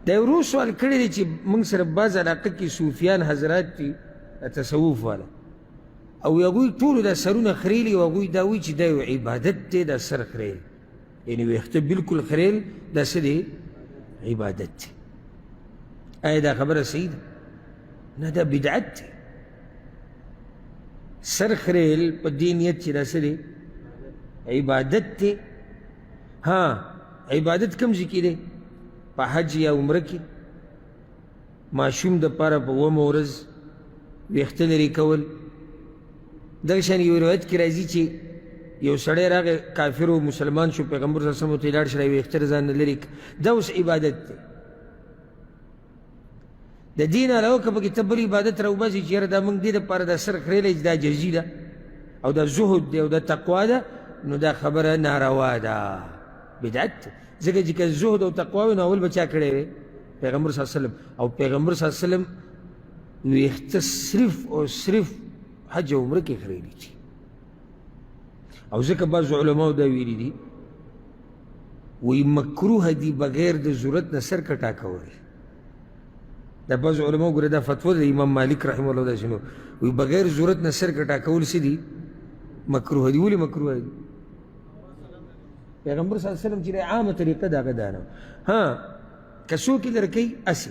دا یو ورو سوال کړی دی چې موږ سره بعض علاقه کې صوفیان حضرات دي تصوف والا او هغوی ټولو دا سرونه خریلي او هغوی دا وایي چې دا یو عبادت دی دا سر خریل یعنې ویښته بلکل خریل دا څه دی عبادت دی آیا دا خبره صحیح ده نه دا بدعت دی سر خریل په دې نیت چې دا څه دی عبادت دی ها عبادت کوم ځای کې دی په حج یا عمره کې ماشوم دپاره په اوومه ورځ ویښته لرې کول دغه شان یو روایت کې راځي چې یو سړی راغی کافر و مسلمان شو پیغمبر صلی الله علیه وسلم ورته یې لاړ شړی ویښته د ځان نه لرې دا اوس عبادت دی د دې نه علاوه که پکې ته بل عبادت راوباسې چې یاره دا موږ دې دپاره دا سر خریلی چې دا جزي ده او دا زهد دی او دا تقوا ده نو دا خبره ناروا ده بدعت دی ځکه چې که زهد او تقوا وي نو اول به چا کړی وی پیغمبر صلی الله علیه وسلم او پیغمبر صلی الله علیه وسلم ویښته صرف او صرف حج او عمره کې خریلي دي او ځکه بعضو علماو دا ویلي دي وی مکروه دي بغیر د ضرورت نه سر کټا کول دا بعضو علماو ګوره دا فتوا د امام مالک رحمه الله داسې نو وی بغیر ضرورت نه سر کټا کول څه دي مکروه دي ولې مکروه دي پیغمبر صلی الله علیه وسلم چې عامه طریقه د هغه دا نه ها که څوک یې لره کوي هسې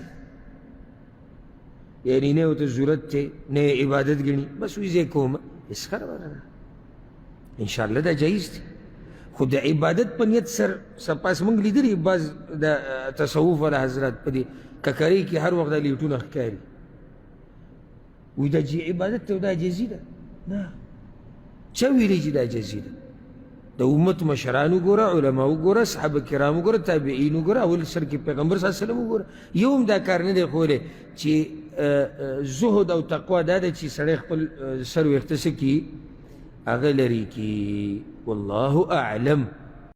یعنی نه ورته ضرورت دی نه عبادت ګڼي بس وایي زه یې کوم هېڅ خبره نه انشاءالله دا جایز دی خو د عبادت په نیت سرپاس موږ لیدلي بعض د تصوف والا حضرات په دې ککرۍ کې هر وخت دا لیټونه ښکاري وایي دا عبادت دی او دا جزي ده نه چا ویلي چې دا جزي ده د امت مشران وګوره علما وګوره صحابه کرام وګوره تابعین وګوره اول سر کې پیغمبر صلی الله علیه وسلم وګوره یو هم دا کار نه دی ښولی چې زهد او تقوا دا ده چې سړی خپل سر ویښته څه کي هغه لرې کي والله اعلم